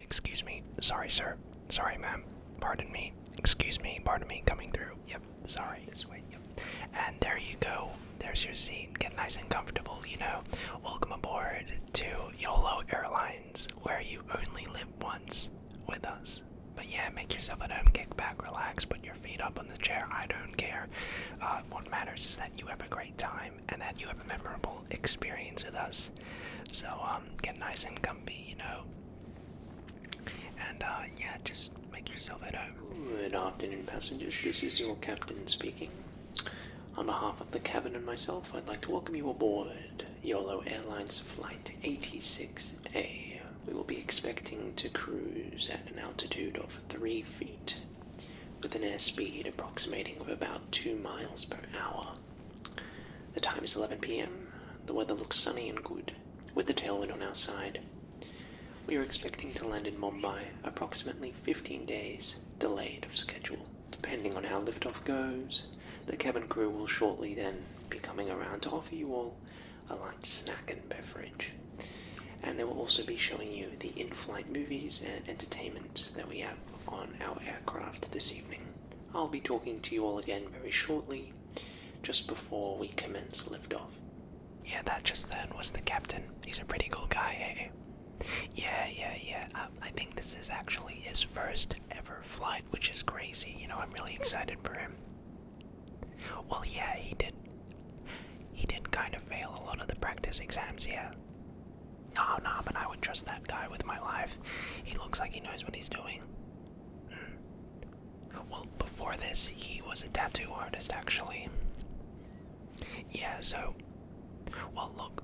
Excuse me. Sorry, sir. Sorry, ma'am. Pardon me. Excuse me. Pardon me. Coming through. Yep. Sorry. This way. Yep. And there you go. There's your seat. Get nice and comfortable, you know. Welcome aboard to Yolo Airlines, where you only live once with us. But yeah, make yourself at home, kick back, relax, put your feet up on the chair. I don't care. What matters is that you have a great time and that you have a memorable experience with us. So, get nice and comfy, you know. And, yeah, just make yourself at home. Good afternoon, passengers. This is your captain speaking. On behalf of the cabin and myself, I'd like to welcome you aboard Yolo Airlines Flight 86A. We will be expecting to cruise at an altitude of 3 feet, with an airspeed approximating of about 2 miles per hour. The time is 11 p.m. The weather looks sunny and good, with the tailwind on our side. We are expecting to land in Mumbai approximately 15 days delayed of schedule. Depending on how liftoff goes, the cabin crew will shortly then be coming around to offer you all a light snack and beverage. And they will also be showing you the in-flight movies and entertainment that we have on our aircraft this evening. I'll be talking to you all again very shortly, just before we commence liftoff. Yeah, that just then was the captain. He's a pretty cool guy, eh? Yeah. I think this is actually his first ever flight, which is crazy. You know, I'm really excited for him. Well, yeah, he did kind of fail a lot of the practice exams, yeah. No, but I would trust that guy with my life. He looks like he knows what he's doing. Well, before this, he was a tattoo artist, actually. Yeah, so... Well, look.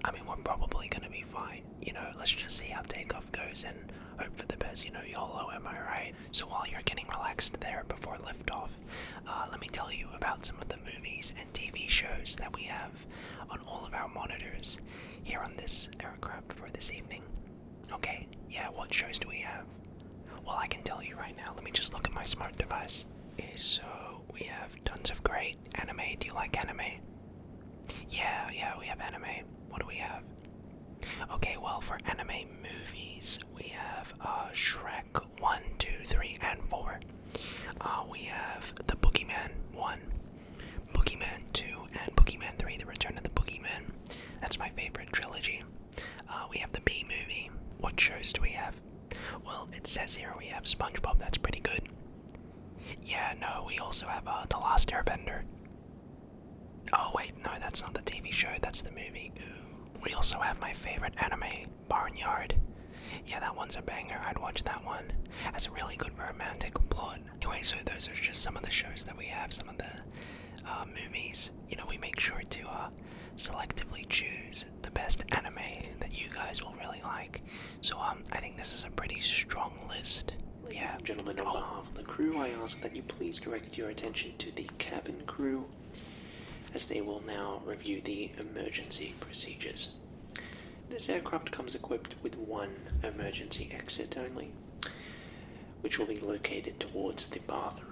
I mean, we're probably gonna be fine. You know, let's just see how takeoff goes and hope for the best, you know, YOLO, am I right? So while you're getting relaxed there before liftoff, let me tell you about some of the movies and TV shows that we have on all of our monitors here on this aircraft for this evening. Okay, yeah, what shows do we have? Well, I can tell you right now. Let me just look at my smart device. Okay, so we have tons of great anime. Do you like anime? Yeah, we have anime. What do we have? Okay, well, for anime movies, we have Shrek 1, 2, 3, and 4. We have The Boogeyman 1, Boogeyman 2, and Boogeyman 3, The Return of the Boogeyman. That's my favorite trilogy. We have the B movie. What shows do we have? Well, it says here we have SpongeBob. That's pretty good. Yeah, no, we also have The Last Airbender. Oh, wait, no, that's not the TV show. That's the movie. Ooh. We also have my favorite anime, Barnyard. Yeah, that one's a banger. I'd watch that one. Has a really good romantic plot. Anyway, so those are just some of the shows that we have, some of the movies. You know, we make sure to selectively choose the best anime that you guys will really like. So, I think this is a pretty strong list. Ladies and gentlemen, on behalf of the crew, I ask that you please direct your attention to the cabin crew, as they will now review the emergency procedures. This aircraft comes equipped with one emergency exit only, which will be located towards the bathroom.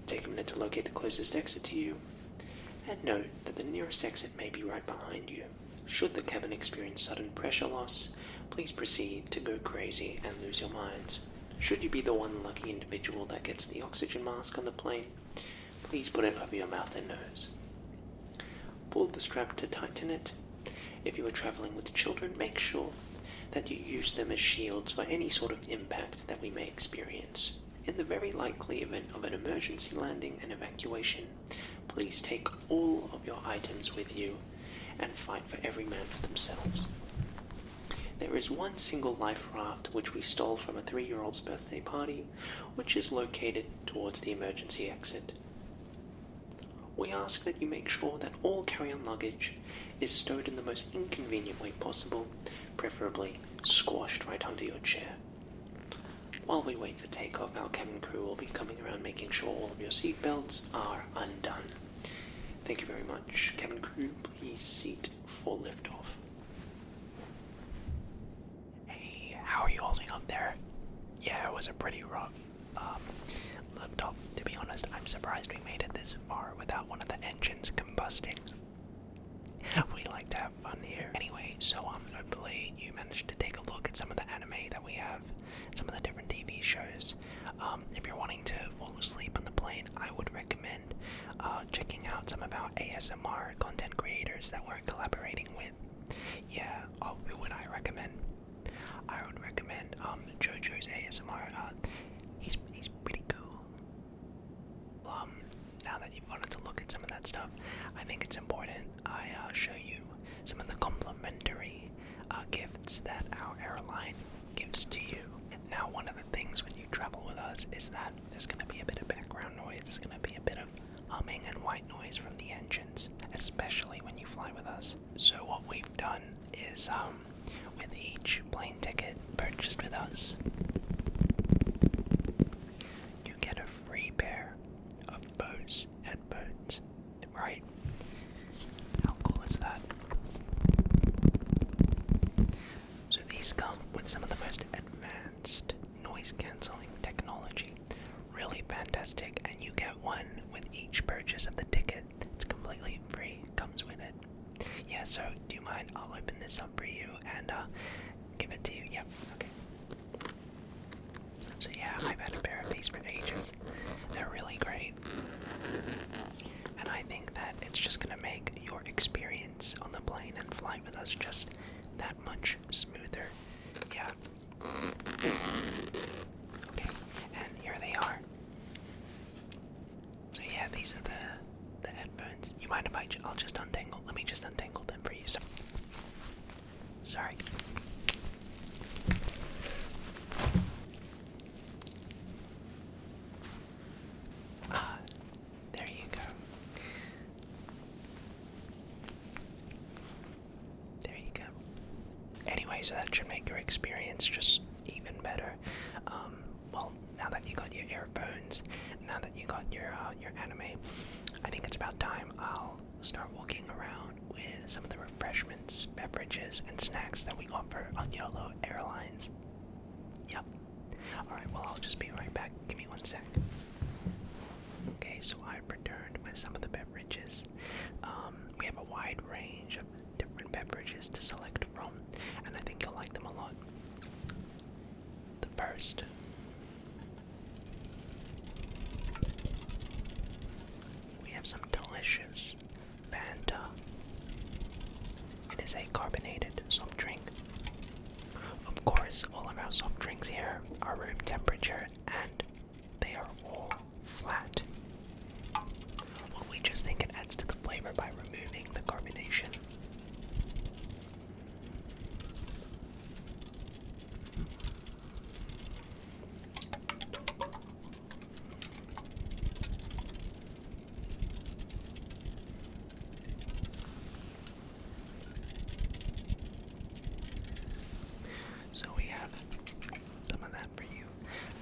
Take a minute to locate the closest exit to you, and note that the nearest exit may be right behind you. Should the cabin experience sudden pressure loss, please proceed to go crazy and lose your minds. Should you be the one lucky individual that gets the oxygen mask on the plane, please put it over your mouth and nose. Pull the strap to tighten it. If you are traveling with children, make sure that you use them as shields for any sort of impact that we may experience. In the very likely event of an emergency landing and evacuation, please take all of your items with you and fight for every man for themselves. There is one single life raft which we stole from a 3-year-old's birthday party, which is located towards the emergency exit. We ask that you make sure that all carry-on luggage is stowed in the most inconvenient way possible, preferably squashed right under your chair. While we wait for takeoff, our cabin crew will be coming around making sure all of your seatbelts are undone. Thank you very much. Cabin crew, please seat for liftoff. Hey, how are you holding up there? Yeah, it was a pretty rough liftoff. To be honest, I'm surprised we made it this far without one of the engines combusting. We like to have fun here. Anyway, so hopefully you managed to take a look at some of JoJo's ASMR. He's pretty cool. Now that you've wanted to look at some of that stuff, I think it's important I show you some of the complimentary gifts that our airline gives to you. Now, one of the things when you travel with us is that there's going to be a bit of background noise. There's going to be a bit of humming and white noise from the engines, especially when you fly with us. So what we've done is, with each plane ticket purchased with us, you get a free pair of Bose headphones. Right? How cool is that? So these come with some of the most advanced noise cancelling technology. Really fantastic, and you get one with each purchase of the ticket. It's completely free, comes with it. Yeah, so do you mind? I'll open this up for you and give it to you. Yep, okay. So yeah, I've had a pair of these for ages. They're really great. And I think that it's just gonna make your experience on the plane and flying with us just that much smoother. Yeah. Okay, and here they are. So yeah, these are the headphones. You mind if I'll just untangle? Let me just untangle them for you. Sorry. There you go. There you go. Anyway, so that should make your experience just even better. Well, now that you got your earphones, now that you got your anime, I think it's about time I'll start walking around with some of the refreshments, beverages, and snacks that we offer on Yolo Airlines. Yep. Alright, well, I'll just be right back. Give me 1 sec. Okay, so I've returned with some of the beverages. We have a wide range of different beverages to select from, and I think you'll like them a lot. The first, we have some delicious Fanta. It is a carbonated soft drink. Of course, all of our soft drinks here are room temperature, and they are all flat. Well, we just think it adds to the flavor by removing the carbonation. So we have some of that for you.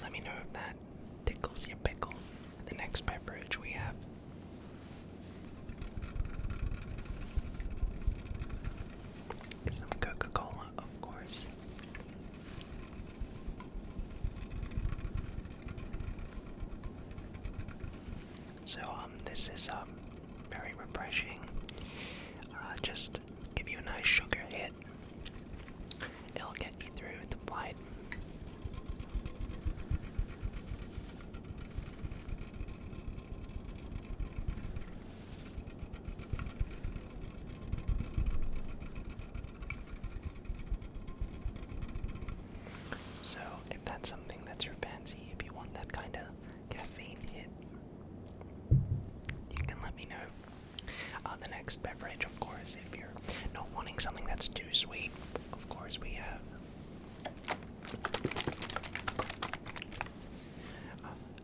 Let me know if that tickles your pickle. The next beverage we have is some Coca-Cola, of course. So this is very refreshing. Just give you a nice sugar hit. It'll get you through the flight. So if that's something that's your fancy, if you want that kind of caffeine hit, you can let me know. The next beverage, of course, if you're not wanting something that's too sweet, of course we have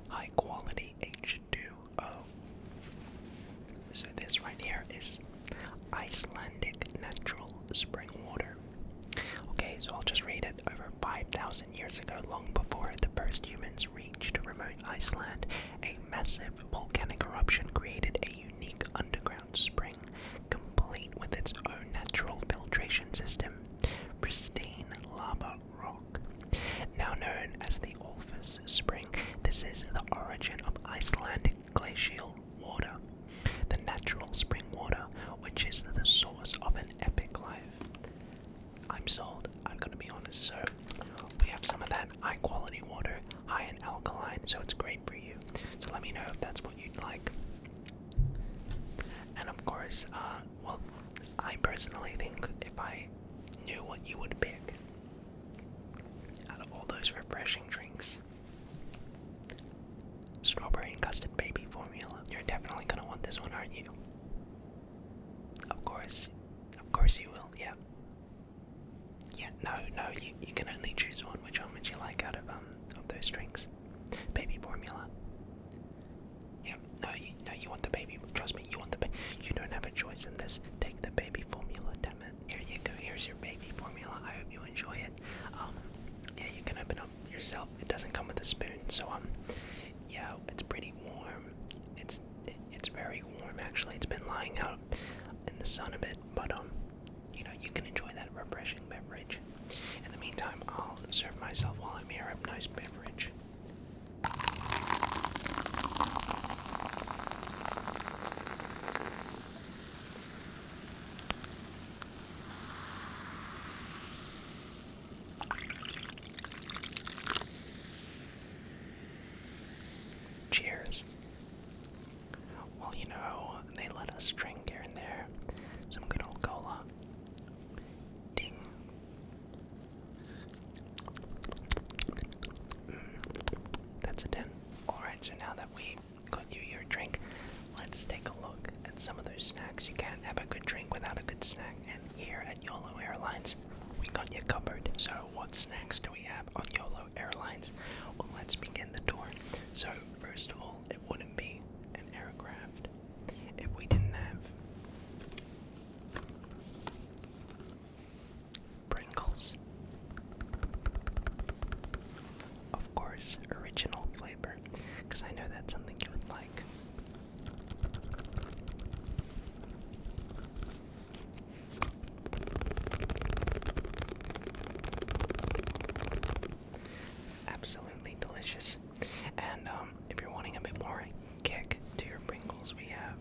high quality H2O. So this right here is Icelandic natural spring water. Okay, so I'll just read it. Over 5,000 years ago, long before the first humans reached remote Iceland, a massive volcanic eruption created a unique underground spring, complete with its own natural filtration system, pristine lava rock. Now known as the Orpheus Spring, this is the origin of Icelandic glacial water, the natural spring water, which is the source of an epic life. I'm sold, I'm gonna be honest. So we have some of that high quality water, high in alkaline, so it's great for you. So let me know if that's what you'd like. And of course, well, I personally think if I knew what you would pick out of all those you can only choose one. Which one would you like out of those drinks? Baby formula. Yeah, no, you want the baby. Trust me, you want the baby. You don't have a choice in this. Take the baby formula, damn it. Here you go. Here's your baby formula. I hope you enjoy it. Yeah, you can open up yourself. It doesn't come with a spoon, so yeah, it's pretty warm. It's very warm actually. It's been lying out in the sun a bit, but you know, you can enjoy that refreshing beverage. In the meantime, I'll serve myself while I'm here a nice beverage. Cheers. Well, you know, they let us drink here and there. Some good old cola. Ding. That's a 10. Alright, so now that we got you your drink, let's take a look at some of those snacks. You can't have a good drink without a good snack, and here at Yolo Airlines, we got you covered. So, what snacks do we have on Yolo Airlines? Well, let's begin the tour. So, first of all, it wouldn't be an aircraft if we didn't have Pringles. Of course, original flavor, because I know that's something you would like. Absolutely delicious. And if you're wanting a bit more kick to your Pringles, we have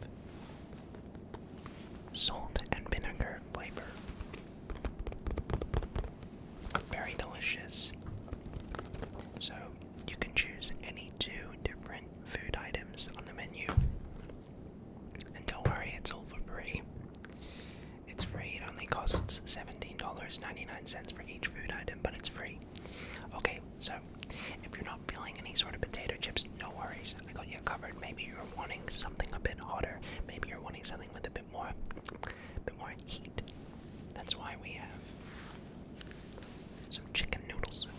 salt and vinegar flavor. Very delicious. So you can choose any 2 different food items on the menu. And don't worry, it's all for free. It's free. It only costs $17.99 for each food item, but it's free. Okay, so if you're not feeling any sort of potato chips, no worries. I got you covered. Maybe you're wanting something a bit hotter. Maybe you're wanting something with a bit more heat. That's why we have some chicken noodle soup.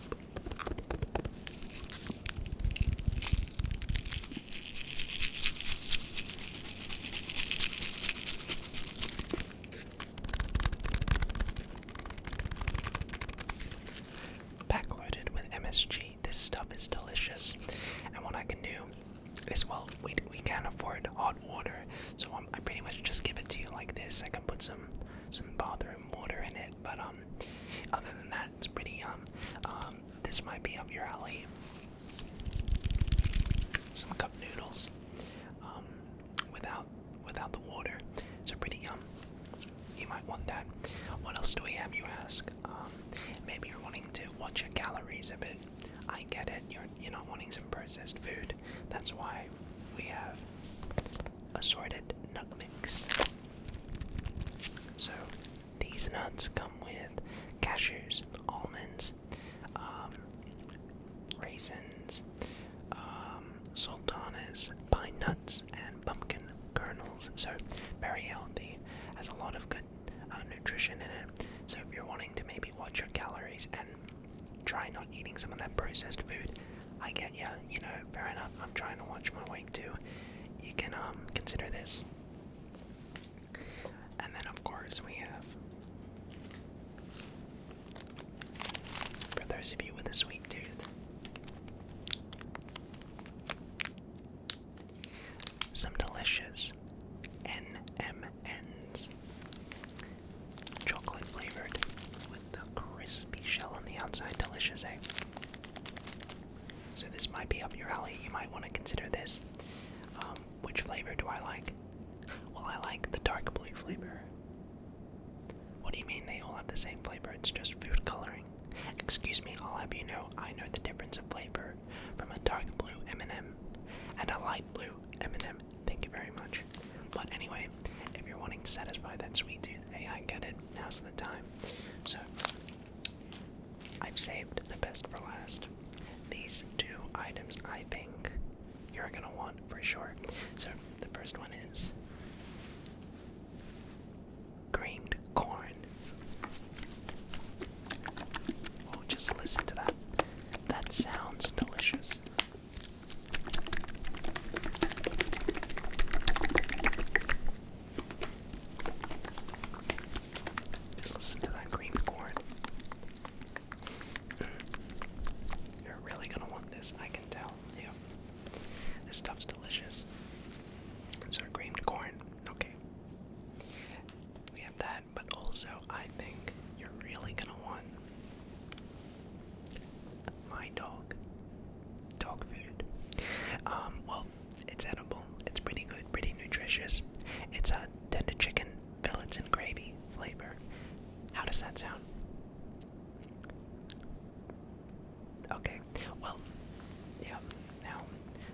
Backloaded with MSG. This stuff is delicious. And what I can do is, well, we can't afford hot water, so I pretty much just give it to you like this. I can put some bathroom water in it, but other than that, it's pretty this might be up your alley. Some cup noodles, without the water, so pretty yum. You might want that. What else do we have, you ask? Maybe you're wanting to watch your calories a bit. I get it. You're not wanting some processed food. That's why we have assorted nut mix. So these nuts come with cashews, almonds, raisins, sultanas, pine nuts, and pumpkin kernels. So very healthy. Has a lot of good nutrition in it. So if you're wanting to maybe watch your calories and try not eating some of that processed food, I get ya. You know, fair enough. I'm trying to watch my weight too. You can consider this. And then of course we have, for those of you with a sweet tooth, some delicious NMNs, chocolate flavored with the crispy shell on the outside. Delicious, eh? So this might be up your alley. You might want to consider this. Which flavor do I like? Well, I like the dark blue flavor. What do you mean they all have the same flavor? It's just food coloring. Excuse me, I'll have you know, I know the difference of flavor from a dark blue M&M and a light blue M&M. Thank you very much. But anyway, if you're wanting to satisfy that sweet tooth, hey, I get it. Now's the time. So, I've saved the best for last. These 2 items I think you're gonna want for sure. So, the first one is creamed corn. delicious. It's a tender chicken fillets and gravy flavor. How does that sound? Okay, well, yeah, now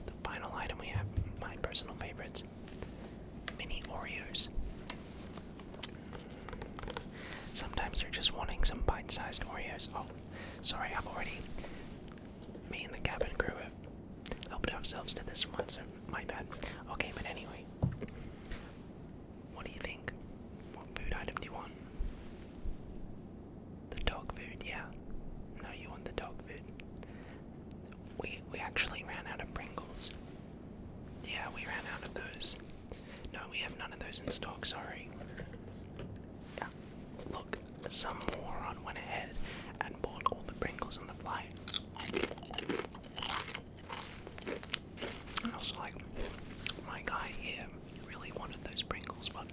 the final item we have, my personal favorites, mini Oreos. Sometimes you're just wanting some bite-sized Oreos. Oh, sorry, me and the cabin crew have helped ourselves to this one, so my bad. Okay, but anyway, what do you think? What food item do you want? The dog food, yeah. No, you want the dog food. We actually ran out of Pringles. Yeah, we ran out of those. No, we have none of those in stock, sorry. Yeah, look, some moron went ahead and bought all the Pringles on the flight. I was like, my guy here really wanted those Pringles, but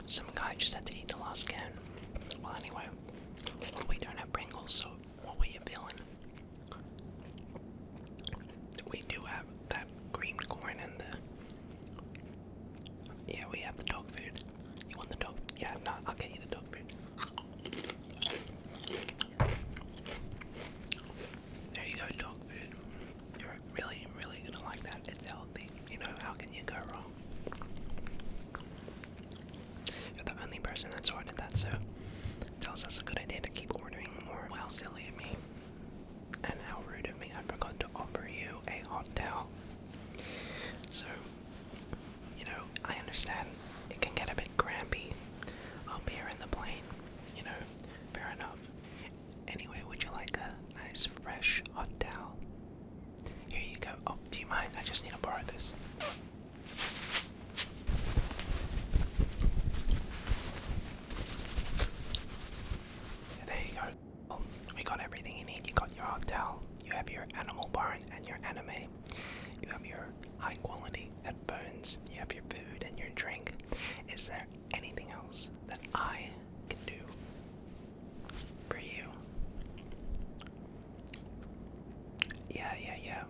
some guy just had to eat the last can. Well, anyway, we don't have Pringles, so what were you feeling? We do have that creamed corn and the... Yeah, we have the dog food. You want the dog? Yeah, no, I'll get you the dog food. There you go, dog food. You're really, really gonna like that. It's healthy. You know, how can you go wrong? You're the only person that's ordered that, so it tells us a good idea to keep ordering more. How silly of me. And how rude of me. I forgot to offer you a hot towel. So, you know, I understand it can get a bit crampy up here in the plane. You know, fair enough. Anyway, would you like a nice fresh hot towel? Here you go. Oh, do you mind? I just need to borrow this. Yeah, there you go. Well, we got everything you need. You got your hot towel. You have your animal barn and your anime. You have your high quality headphones. You have your food and your drink. Is there anything else that I can do for you? Yeah.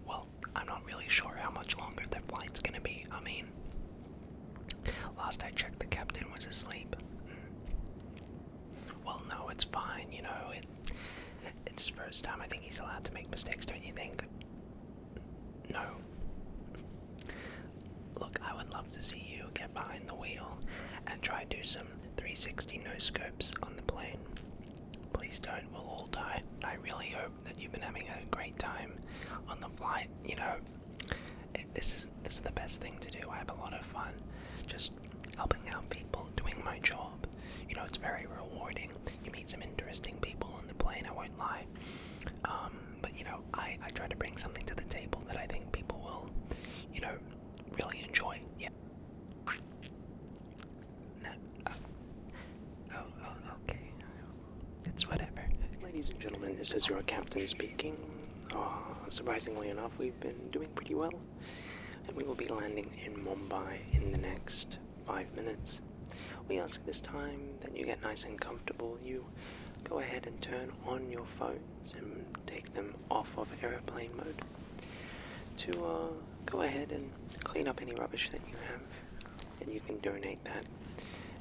Well, I'm not really sure how much longer the flight's gonna be. I mean, last I checked, the captain was asleep. Well, no, it's fine, you know, it's his first time. I think he's allowed to make mistakes, don't you think? No. Look, I would love to see you get behind the wheel and try to do some 360 no-scopes on the plane. Please don't, we'll all die. I really hope that you've been having a great time on the flight. You know, this is the best thing to do. I have a lot of fun just helping out people, doing my job. You know, it's very rewarding. You meet some interesting people on the plane, I won't lie. But you know, I try to bring something to the table that I think people will, you know, really enjoy. Yeah. No. Okay. It's whatever. Ladies and gentlemen, this is your captain speaking. Surprisingly enough, we've been doing pretty well, and we will be landing in Mumbai in the next 5 minutes. We ask this time that you get nice and comfortable. You go ahead and turn on your phones and take them off of airplane mode to go ahead and clean up any rubbish that you have, and you can donate that,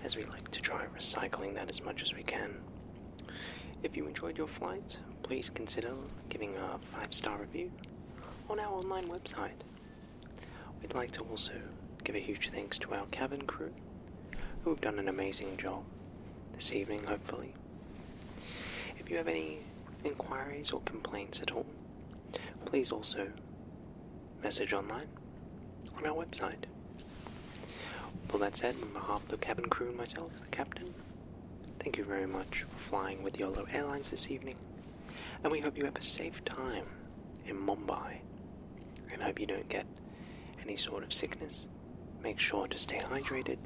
as we like to try recycling that as much as we can. If you enjoyed your flight, please consider giving a 5-star review on our online website. We'd like to also give a huge thanks to our cabin crew, who have done an amazing job this evening, hopefully. If you have any inquiries or complaints at all, please also message online on our website. With all that said, on behalf of the cabin crew and myself, the captain, thank you very much for flying with Yolo Airlines this evening, and we hope you have a safe time in Mumbai, and hope you don't get any sort of sickness. Make sure to stay hydrated,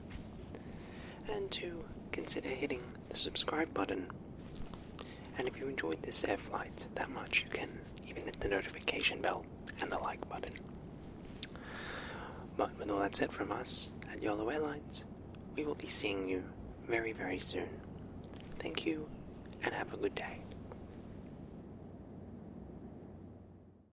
and to consider hitting the subscribe button. And if you enjoyed this air flight that much, you can even hit the notification bell and the like button. But with all that said from us at Yolo Airlines, we will be seeing you very, very soon. Thank you, and have a good day.